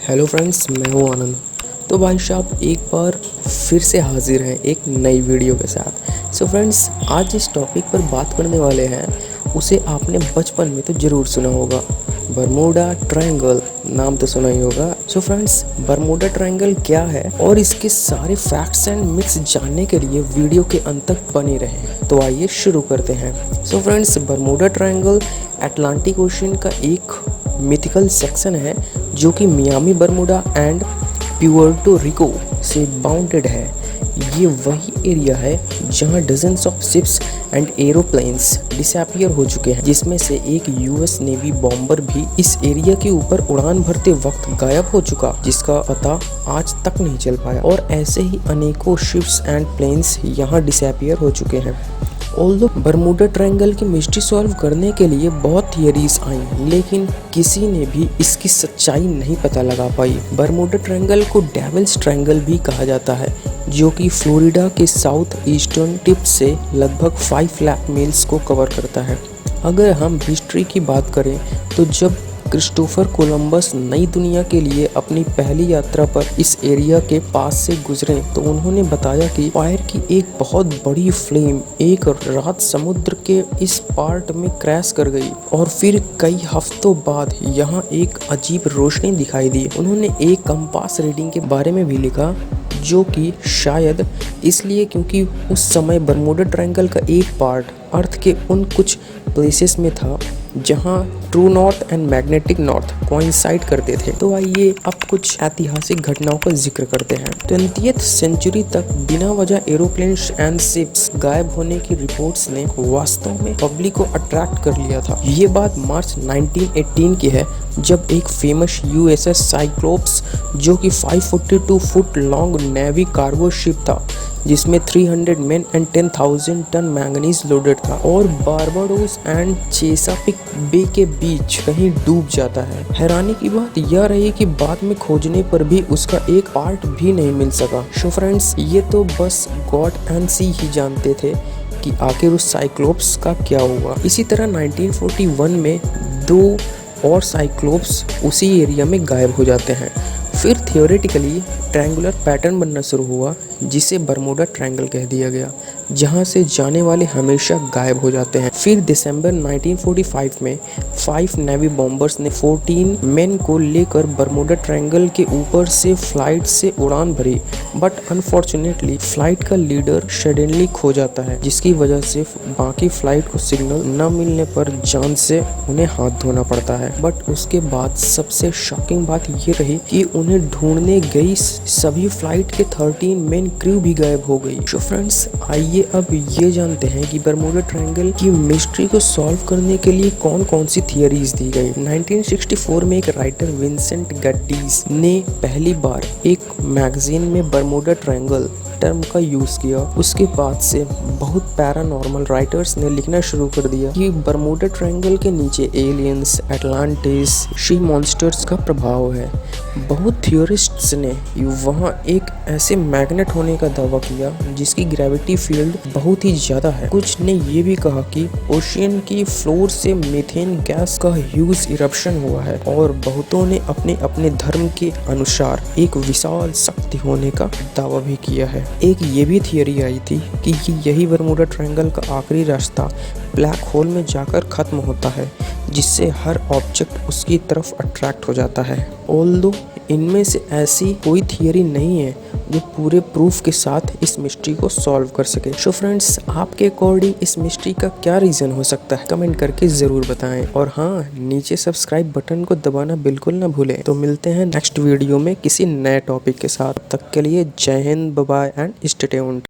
Hello friends, मैं हूँ आनंद। तो भाई साहब एक बार फिर से हाजिर हैं एक नई वीडियो के साथ। सो फ्रेंड्स, आज जिस टॉपिक पर बात करने वाले हैं उसे आपने बचपन में तो ज़रूर सुना होगा। बरमूडा ट्रायंगल नाम तो सुना ही होगा। सो फ्रेंड्स, बरमूडा ट्रायंगल क्या है और इसके सारे फैक्ट्स एंड मिथ्स जानने के लिए वीडियो के अंत तक बने रहें। तो आइए शुरू करते हैं। So friends, Bermuda triangle Atlantic ocean का एक मिथिकल सेक्शन है जो कि Miami Bermuda and Puerto Rico से बाउंडेड है। ये वही एरिया है जहां dozens of ships and aeroplanes disappear हो चुके हैं, जिसमें से एक यूएस नेवी बॉम्बर भी इस एरिया के ऊपर उड़ान भरते वक्त गायब हो चुका, जिसका पता आज तक नहीं चल पाया। और ऐसे ही अनेकों शिप्स एंड प्लेन्स यहाँ डिसअपीयर हो चुके हैं। ऑल्दो बरमूडा ट्रायंगल की मिस्ट्री सॉल्व करने के लिए बहुत थियरीज आई, लेकिन किसी ने भी इसकी सच्चाई नहीं पता लगा पाई। बरमूडा ट्रायंगल को डेविल्स ट्रायंगल भी कहा जाता है, जो कि फ्लोरिडा के साउथ ईस्टर्न टिप से लगभग 5 लाख मील्स को कवर करता है। अगर हम हिस्ट्री की बात करें तो जब क्रिस्टोफर कोलंबस नई दुनिया के लिए अपनी पहली यात्रा पर इस एरिया के पास से गुजरे तो उन्होंने बताया कि फायर की एक बहुत बड़ी फ्लेम एक रात समुद्र के इस पार्ट में क्रैश कर गई और फिर कई हफ्तों बाद यहाँ एक अजीब रोशनी दिखाई दी। उन्होंने एक कंपास रीडिंग के बारे में भी लिखा, जो कि शायद इसलिए क्योंकि उस समय बरमूडा ट्रायंगल का एक पार्ट अर्थ के उन कुछ प्लेसेस में था जहां true north and magnetic north coincide करते थे। तो आइए अब कुछ ऐतिहासिक घटनाओं का जिक्र करते हैं। 20th सेंचुरी तक बिना वजह एरोप्लेन्स एंड शिप्स गायब होने की रिपोर्ट्स ने वास्तव में पब्लिक को अट्रैक्ट कर लिया था। ये बात मार्च 1918 की है, जब एक फेमस यूएसएस साइक्लोप्स, जो कि 542 foot long navy cargo ship था जिसमें 300 men and 10,000 ton manganese loaded था, और बारबाडोस एंड चेसापिक बे के बीच कहीं डूब जाता है। हैरानी की बात यह रही कि बाद में खोजने पर भी उसका एक पार्ट भी नहीं मिल सका। सो फ्रेंड्स, ये तो बस गॉड एंड सी ही जानते थे कि आखिर उस साइक्लोप्स का क्या हुआ। इसी तरह 1941 में 2 और साइक्लोप्स उसी एरिया में गायब हो जाते हैं। फिर थियोरेटिकली ट्रायंगुलर पैटर्न बनना शुरू हुआ, जिसे बरमूडा ट्रायंगल कह दिया गया, जहां से जाने वाले हमेशा गायब हो जाते हैं। फिर दिसंबर 1945 में 5 नेवी बॉम्बर्स ने 14 मेन को लेकर बरमूडा ट्रायंगल के ऊपर से फ्लाइट से उड़ान भरी, बट अनफॉर्चुनेटली फ्लाइट का लीडर सडनली खो जाता है, जिसकी वजह से बाकी फ्लाइट को सिग्नल न मिलने पर जान से उन्हें हाथ धोना पड़ता है। बट उसके बाद सबसे शॉकिंग बात ये रही कि उन्हें ढूंढने गई सभी फ्लाइट के 13 मेन क्रू भी गायब हो गई। तो फ्रेंड्स, आइए अब ये जानते हैं कि बरमूडा ट्रायंगल की मिस्ट्री को सॉल्व करने के लिए कौन कौन सी थियरीज दी गई। 1964 में एक राइटर विंसेंट गड्डीज ने पहली बार एक मैगजीन में बरमूडा ट्रायंगल टर्म का यूज किया। उसके बाद से बहुत पैरानॉर्मल राइटर्स ने लिखना शुरू कर दिया कि बरमूडा ट्रायंगल के नीचे एलियंस, अटलांटिस, शी मॉन्स्टर्स का प्रभाव है। बहुत थियोरिस्ट्स ने वहाँ एक ऐसे मैग्नेट होने का दावा किया जिसकी ग्रेविटी फील्ड बहुत ही ज्यादा है। कुछ ने ये भी कहा कि ओशियन की फ्लोर से मीथेन गैस का ह्यूज इरप्शन हुआ है, और बहुतों ने अपने अपने धर्म के अनुसार एक विशाल शक्ति होने का दावा भी किया है। एक ये भी थियरी आई थी कि यही बरमूडा ट्रायंगल का आखिरी रास्ता ब्लैक होल में जाकर खत्म होता है, जिससे हर ऑब्जेक्ट उसकी तरफ अट्रैक्ट हो जाता है। ऑल्दो इनमें से ऐसी कोई थियरी नहीं है जो पूरे प्रूफ के साथ इस मिस्ट्री को सॉल्व कर सके। सो फ्रेंड्स, आपके अकॉर्डिंग इस मिस्ट्री का क्या रीज़न हो सकता है, कमेंट करके ज़रूर बताएं। और हाँ, नीचे सब्सक्राइब बटन को दबाना बिल्कुल ना भूलें। तो मिलते हैं नेक्स्ट वीडियो में किसी नए टॉपिक के साथ। तब तक के लिए Jai Hind, bye bye and stay tuned.